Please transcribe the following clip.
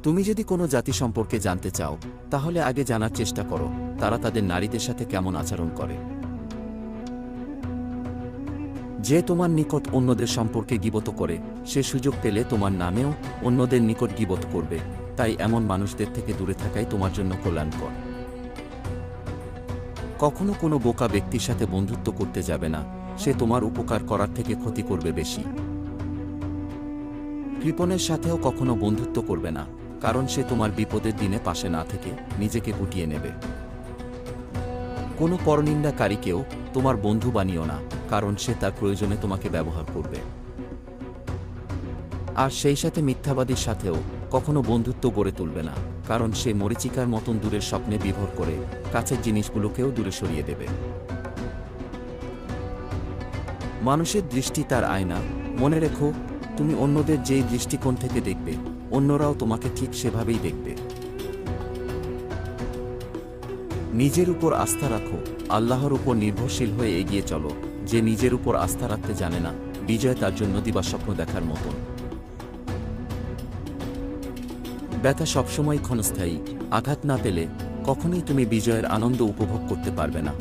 তুমি যদি কোনো জাতি সম্পর্কে জানতে চাও তাহলে আগে জানার চেষ্টা করো তারা তাদের নারীদের সাথে কেমন আচরণ করে। যে তোমার নিকট অন্যদের সম্পর্কে গীবত করে সে সুযোগ পেলে তোমার নামেও অন্যদের নিকট গীবত করবে, তাই এমন মানুষদের থেকে দূরে থাকাই তোমার জন্য কল্যাণকর। কখনো কোনো বোকা ব্যক্তির সাথে বন্ধুত্ব করতে যাবে না, সে তোমার উপকার করার থেকে ক্ষতি করবে বেশি। কৃপণের সাথেও কখনো বন্ধুত্ব করবে না, কারণ সে তোমার বিপদের দিনে পাশে না থেকে নিজেকে গুটিয়ে নেবে। কোনো পরনিন্দাকারীকেও তোমার বন্ধু বানিও না, কারণ সে তার প্রয়োজনে তোমাকে ব্যবহার করবে। আর সেই সাথে মিথ্যাবাদীর সাথেও কখনো বন্ধুত্ব গড়ে তুলবে না, কারণ সে মরীচিকার মতন দূরের স্বপ্নে বিভোর করে কাছের জিনিসগুলোকেও দূরে সরিয়ে দেবে। মানুষের দৃষ্টি তার আয়না, মনে রেখো তুমি অন্যদের যেই দৃষ্টিকোণ থেকে দেখবে অন্যরাও তোমাকে ঠিক সেভাবেই দেখবে। নিজের উপর আস্থা রাখো, আল্লাহর উপর নির্ভরশীল হয়ে এগিয়ে চলো। যে নিজের উপর আস্থা রাখতে জানে না, বিজয় তার জন্য দিবাস্বপ্ন দেখার মতন। ব্যথা সবসময় ক্ষণস্থায়ী, আঘাত না পেলে কখনোই তুমি বিজয়ের আনন্দ উপভোগ করতে পারবে না।